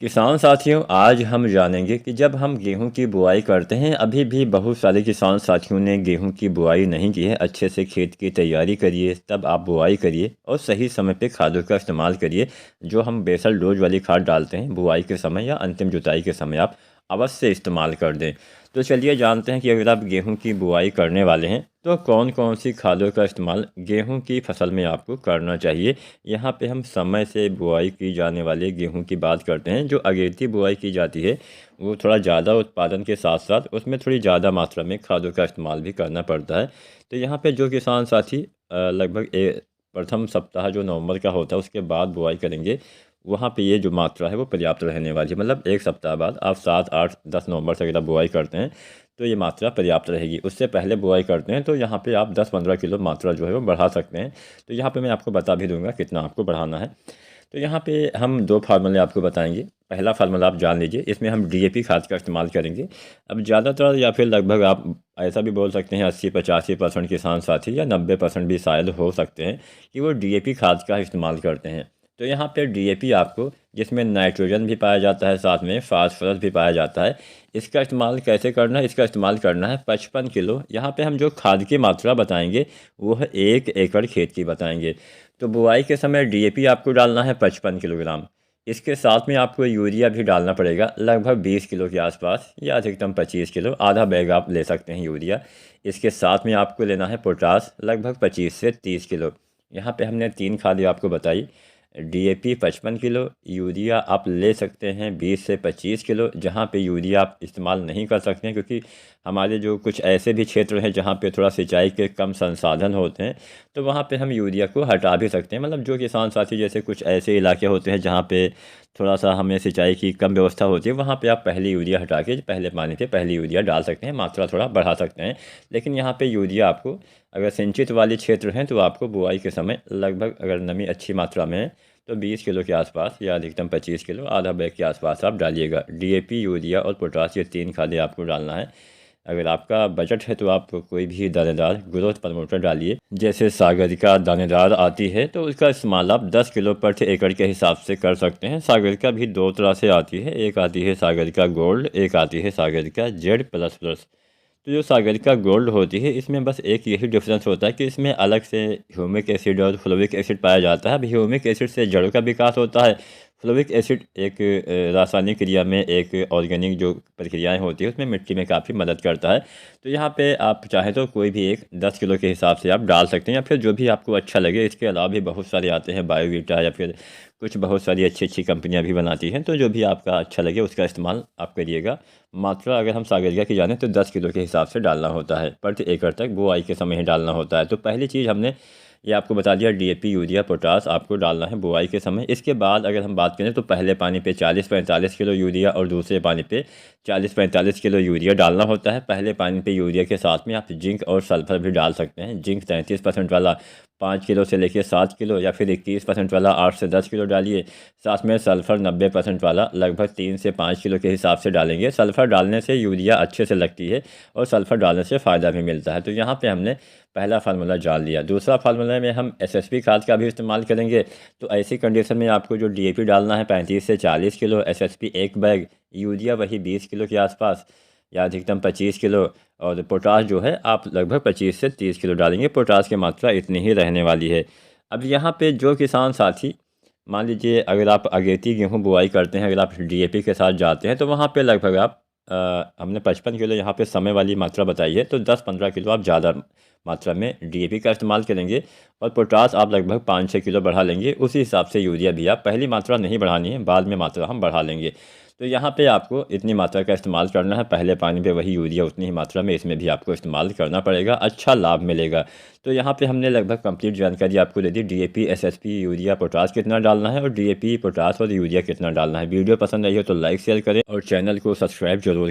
किसान साथियों, आज हम जानेंगे कि जब हम गेहूं की बुआई करते हैं, अभी भी बहुत सारे किसान साथियों ने गेहूं की बुआई नहीं की है। अच्छे से खेत की तैयारी करिए, तब आप बुआई करिए और सही समय पे खादों का इस्तेमाल करिए। जो हम बेसल डोज वाली खाद डालते हैं बुआई के समय या अंतिम जुताई के समय, आप अवश्य इस्तेमाल कर दें। तो चलिए जानते हैं कि अगर आप गेहूं की बुआई करने वाले हैं तो कौन कौन सी खादों का इस्तेमाल गेहूं की फसल में आपको करना चाहिए। यहाँ पे हम समय से बुआई की जाने वाले गेहूं की बात करते हैं। जो अगेती बुआई की जाती है वो थोड़ा ज़्यादा उत्पादन के साथ साथ उसमें थोड़ी ज़्यादा मात्रा में खादों का इस्तेमाल भी करना पड़ता है। तो यहाँ पे जो किसान साथी लगभग प्रथम सप्ताह जो नवंबर का होता है उसके बाद बुआई करेंगे, वहाँ पे ये जो मात्रा है वो पर्याप्त रहने वाली है। मतलब एक सप्ताह बाद आप 7, 8, 10 नवंबर से अगर आप बुआई करते हैं तो ये मात्रा पर्याप्त रहेगी। उससे पहले बुआई करते हैं तो यहाँ पे आप 10, 15 किलो मात्रा जो है वो बढ़ा सकते हैं। तो यहाँ पे मैं आपको बता भी दूंगा कितना आपको बढ़ाना है। तो यहाँ पे हम दो फार्मूले आपको बताएंगे। पहला फार्मूला आप जान लीजिए, इसमें हम डीएपी खाद का इस्तेमाल करेंगे। अब ज़्यादातर या फिर लगभग आप ऐसा भी बोल सकते हैं 80-85% किसान साथी या 90% भी शायद हो सकते हैं कि वो डीएपी खाद का इस्तेमाल करते हैं। तो यहाँ पे डीएपी आपको, जिसमें नाइट्रोजन भी पाया जाता है, साथ में फास्फोरस भी पाया जाता है, इसका इस्तेमाल कैसे करना है? इसका इस्तेमाल करना है 55 किलो। यहाँ पे हम जो खाद की मात्रा बताएंगे वो है 1 एकड़ खेत की बताएंगे। तो बुआई के समय डीएपी आपको डालना है 55 किलोग्राम। इसके साथ में आपको यूरिया भी डालना पड़ेगा लगभग 20 किलो के आसपास या अधिकतम 25 किलो, आधा बैग आप ले सकते हैं यूरिया। इसके साथ में आपको लेना है पोटास लगभग 25 से 30 किलो। यहाँ पे हमने 3 खादें आपको बताई। डीएपी 55 किलो, यूरिया आप ले सकते हैं 20 से 25 किलो। जहाँ पे यूरिया आप इस्तेमाल नहीं कर सकते हैं क्योंकि हमारे जो कुछ ऐसे भी क्षेत्र हैं जहाँ पे थोड़ा सिंचाई के कम संसाधन होते हैं, तो वहाँ पे हम यूरिया को हटा भी सकते हैं। मतलब जो किसान साथी जैसे कुछ ऐसे इलाके होते हैं जहाँ पे थोड़ा सा हमें सिंचाई की कम व्यवस्था होती है, वहाँ पे आप पहले यूरिया हटा के पहले पानी पे पहले यूरिया डाल सकते हैं, मात्रा थोड़ा बढ़ा सकते हैं। लेकिन यहाँ पे यूरिया आपको, अगर सिंचित वाले क्षेत्र हैं तो आपको बुआई के समय लगभग, अगर नमी अच्छी मात्रा में है तो 20 किलो के आसपास या अधिकतम 25 किलो, आधा बैग के आसपास आप डालिएगा। डीएपी, यूरिया और पोटास, ये 3 खादें आपको डालना है। अगर आपका बजट है तो आप कोई भी दानेदार ग्रोथ प्रमोटर डालिए। जैसे सागरिका दानेदार आती है तो उसका इस्तेमाल आप 10 किलो प्रति एकड़ के हिसाब से कर सकते हैं। सागरिका भी दो तरह से आती है, एक आती है सागरिका गोल्ड, एक आती है सागरिका Z++। तो जो सागरिका गोल्ड होती है इसमें बस एक यही डिफरेंस होता है कि इसमें अलग से ह्यूमिक एसिड और फ्लोविक एसिड पाया जाता है। अब ह्यूमिक एसिड से जड़ों का विकास होता है। फ्लोविक एसिड एक रासायनिक क्रिया में, एक ऑर्गेनिक जो प्रक्रियाएं होती है उसमें मिट्टी में काफ़ी मदद करता है। तो यहाँ पे आप चाहें तो कोई भी एक 10 किलो के हिसाब से आप डाल सकते हैं या फिर जो भी आपको अच्छा लगे। इसके अलावा भी बहुत सारे आते हैं, बायोवीटा या फिर कुछ बहुत सारी अच्छी अच्छी कंपनियां भी बनाती हैं। तो जो भी आपका अच्छा लगे उसका इस्तेमाल आप करिएगा। मात्रा अगर हम सागरिका की जाने तो 10 किलो के हिसाब से डालना होता है, प्रति एकड़ तक बुआई के समय ही डालना होता है। तो पहली चीज़ हमने ये आपको बता दिया, डीएपी, यूरिया, पोटास आपको डालना है बुआई के समय। इसके बाद अगर हम बात करें तो पहले पानी पे 40-45 किलो यूरिया और दूसरे पानी पे 40-45 किलो यूरिया डालना होता है। पहले पानी पे यूरिया के साथ में आप जिंक और सल्फर भी डाल सकते हैं। जिंक 33% वाला 5 किलो से लेकर 7 किलो, या फिर 21% वाला 8 से 10 किलो डालिए। साथ में सल्फ़र 90% वाला लगभग 3 से 5 किलो के हिसाब से डालेंगे। सल्फ़र डालने से यूरिया अच्छे से लगती है और सल्फ़र डालने से फ़ायदा भी मिलता है। तो यहाँ पे हमने पहला फार्मूला जान लिया। दूसरा फार्मूला में हम एसएसपी खाद का भी इस्तेमाल करेंगे। तो ऐसी कंडीशन में आपको जो डीएपी डालना है 35 से 40 किलो, एसएसपी 1 बैग, यूरिया वही 20 किलो के आसपास या अधिकतम 25 किलो, और पोटास जो है आप लगभग 25 से 30 किलो डालेंगे। पोटास की मात्रा इतनी ही रहने वाली है। अब यहाँ पे जो किसान साथी, मान लीजिए अगर आप अगेती गेहूँ बुआई करते हैं, अगर आप डीएपी के साथ जाते हैं तो वहाँ पे लगभग आप हमने 55 किलो यहाँ पे समय वाली मात्रा बताई है, तो 10-15 किलो आप ज़्यादा मात्रा में डीएपी का इस्तेमाल करेंगे और पोटास आप लगभग 5-6 किलो बढ़ा लेंगे। उसी हिसाब से यूरिया भी आप पहली मात्रा नहीं बढ़ानी है, बाद में मात्रा हम बढ़ा लेंगे। तो यहाँ पे आपको इतनी मात्रा का इस्तेमाल करना है। पहले पानी पे वही यूरिया उतनी ही मात्रा में इसमें भी आपको इस्तेमाल करना पड़ेगा, अच्छा लाभ मिलेगा। तो यहाँ पे हमने लगभग कंप्लीट जानकारी आपको दे दी। डीएपी, एसएसपी, यूरिया, पोटास कितना डालना है और डीएपी, पोटास और यूरिया कितना डालना है। वीडियो पसंद आई हो तो लाइक शेयर करें और चैनल को सब्सक्राइब जरूर